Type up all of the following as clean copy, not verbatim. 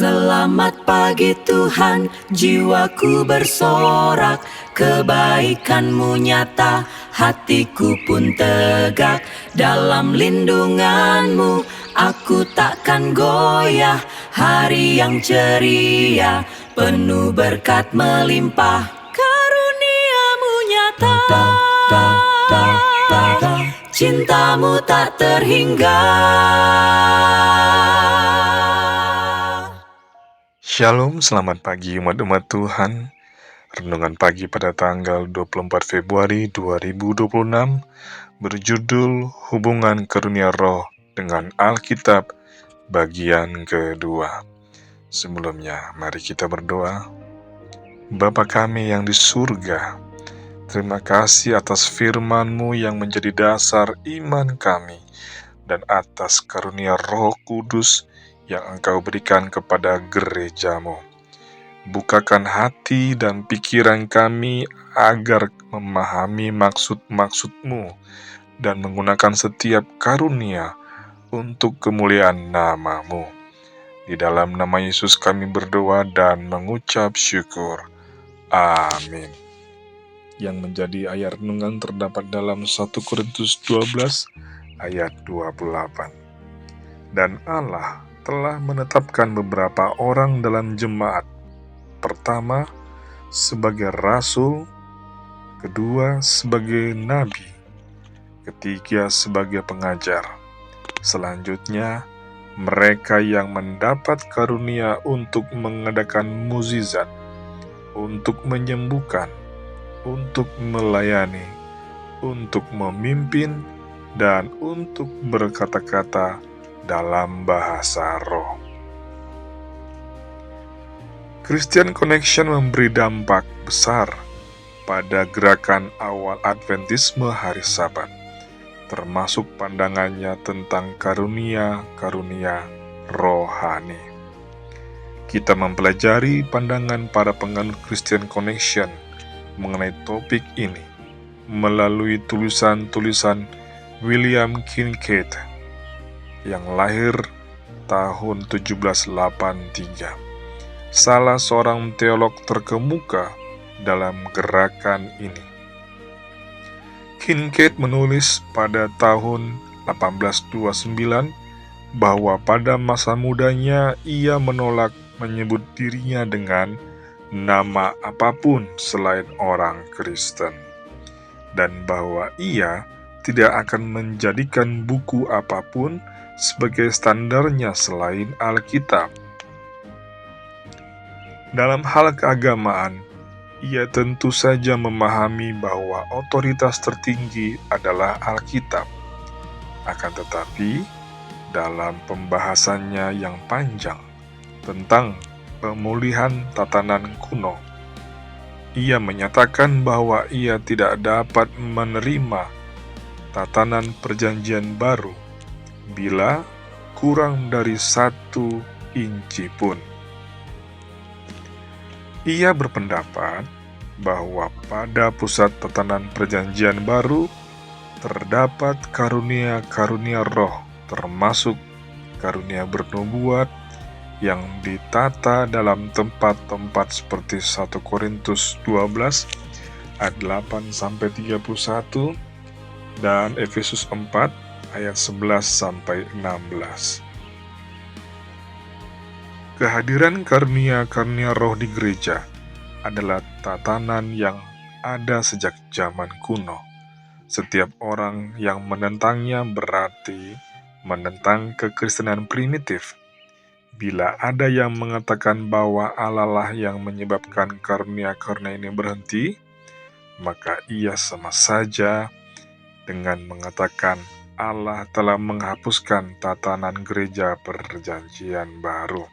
Selamat pagi Tuhan, jiwaku bersorak, kebaikan-Mu nyata, hatiku pun tegak. Dalam lindungan-Mu, aku takkan goyah. Hari yang ceria, penuh berkat melimpah, karunia-Mu nyata. Cinta-Mu tak terhingga. Shalom, selamat pagi umat-umat Tuhan. Renungan pagi pada tanggal 24 Februari 2026 berjudul Hubungan Karunia Roh dengan Alkitab bagian kedua. Sebelumnya, mari kita berdoa. Bapa kami yang di surga, terima kasih atas firman-Mu yang menjadi dasar iman kami dan atas karunia Roh Kudus yang Engkau berikan kepada gereja-Mu. Bukakan hati dan pikiran kami agar memahami maksud-maksud-Mu dan menggunakan setiap karunia untuk kemuliaan nama-Mu. Di dalam nama Yesus kami berdoa dan mengucap syukur. Amin. Yang menjadi ayat renungan terdapat dalam 1 Korintus 12 ayat 28. Dan Allah telah menetapkan beberapa orang dalam jemaat. Pertama, sebagai rasul, kedua, sebagai nabi, ketiga, sebagai pengajar. Selanjutnya, mereka yang mendapat karunia untuk mengadakan mukjizat, untuk menyembuhkan, untuk melayani, untuk memimpin, dan untuk berkata-kata dalam bahasa roh. Christian Connection memberi dampak besar pada gerakan awal Adventisme hari Sabat, termasuk pandangannya tentang karunia-karunia rohani. Kita mempelajari pandangan para penganut Christian Connection mengenai topik ini melalui tulisan-tulisan William Kincaid yang lahir tahun 1783. Salah seorang teolog terkemuka dalam gerakan ini. Kincaid menulis pada tahun 1829 bahwa pada masa mudanya ia menolak menyebut dirinya dengan nama apapun selain orang Kristen, dan bahwa ia tidak akan menjadikan buku apapun sebagai standarnya selain Alkitab. Dalam hal keagamaan, ia tentu saja memahami bahwa otoritas tertinggi adalah Alkitab. Akan tetapi, dalam pembahasannya yang panjang tentang pemulihan tatanan kuno, ia menyatakan bahwa ia tidak dapat menerima tatanan perjanjian baru bila kurang dari 1 inci pun. Ia berpendapat bahwa pada pusat tatanan perjanjian baru terdapat karunia-karunia roh, termasuk karunia bernubuat yang ditata dalam tempat-tempat seperti 1 Korintus 12 ayat 8-31 dan Efesus 4 ayat 11-16. Kehadiran karunia-karunia roh di gereja adalah tatanan yang ada sejak zaman kuno. Setiap orang yang menentangnya berarti menentang kekristenan primitif. Bila ada yang mengatakan bahwa Allah lah yang menyebabkan karunia-karunia ini berhenti, maka ia sama saja dengan mengatakan Allah telah menghapuskan tatanan gereja perjanjian baru.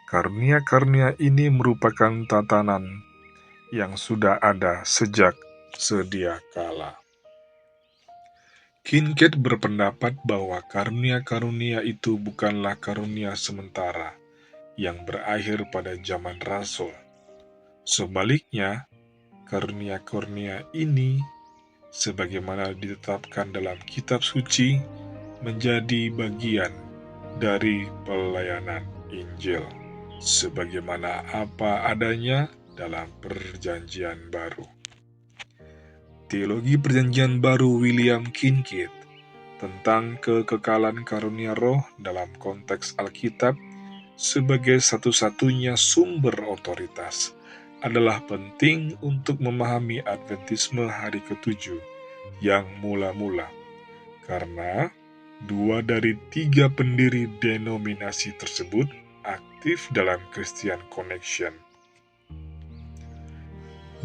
Karunia-karunia ini merupakan tatanan yang sudah ada sejak sedia kala. Kincaid berpendapat bahwa karunia-karunia itu bukanlah karunia sementara yang berakhir pada zaman Rasul. Sebaliknya, karunia-karunia ini, sebagaimana ditetapkan dalam kitab suci, menjadi bagian dari pelayanan Injil. sebagaimana apa adanya dalam Perjanjian Baru. Teologi Perjanjian Baru William Kincaid tentang kekekalan karunia roh dalam konteks Alkitab sebagai satu-satunya sumber otoritas adalah penting untuk memahami Adventisme hari ketujuh yang mula-mula, karena 2 dari 3 pendiri denominasi tersebut aktif dalam Christian Connection.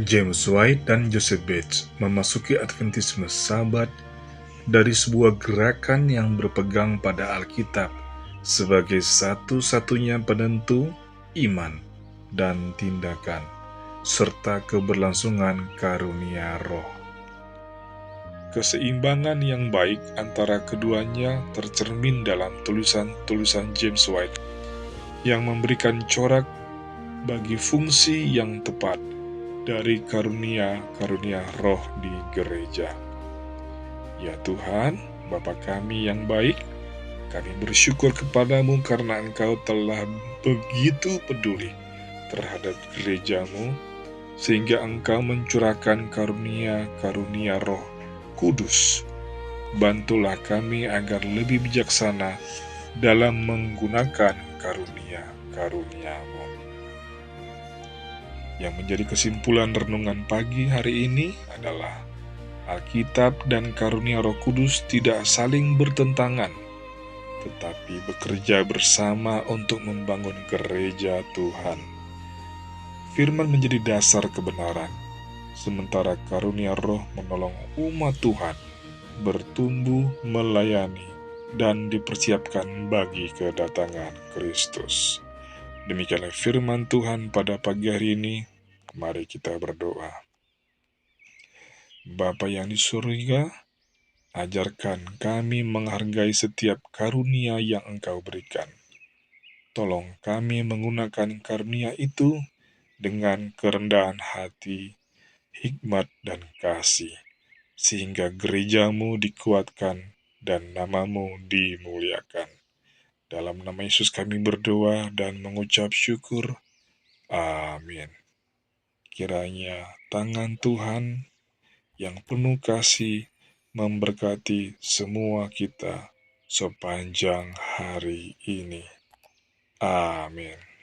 James White dan Joseph Bates memasuki Adventisme Sabat dari sebuah gerakan yang berpegang pada Alkitab sebagai satu-satunya penentu iman dan tindakan, serta keberlangsungan karunia roh. Keseimbangan yang baik antara keduanya tercermin dalam tulisan-tulisan James White yang memberikan corak bagi fungsi yang tepat dari karunia-karunia roh di gereja. Ya Tuhan, Bapa kami yang baik, kami bersyukur kepadamu karena Engkau telah begitu peduli terhadap gerejamu, sehingga Engkau mencurahkan karunia-karunia roh kudus. Bantulah kami agar lebih bijaksana dalam menggunakan karunia-karuniamu. Yang menjadi kesimpulan renungan pagi hari ini adalah Alkitab dan karunia Roh Kudus tidak saling bertentangan, tetapi bekerja bersama untuk membangun gereja Tuhan. Firman menjadi dasar kebenaran, sementara karunia Roh menolong umat Tuhan bertumbuh, melayani, dan dipersiapkan bagi kedatangan Kristus. Demikianlah firman Tuhan pada pagi hari ini. Mari kita berdoa. Bapa yang di surga, ajarkan kami menghargai setiap karunia yang Engkau berikan. Tolong kami menggunakan karunia itu dengan kerendahan hati, hikmat, dan kasih, sehingga gerejamu dikuatkan dan namamu dimuliakan. Dalam nama Yesus kami berdoa dan mengucap syukur. Amin. Kiranya tangan Tuhan yang penuh kasih memberkati semua kita sepanjang hari ini. Amin.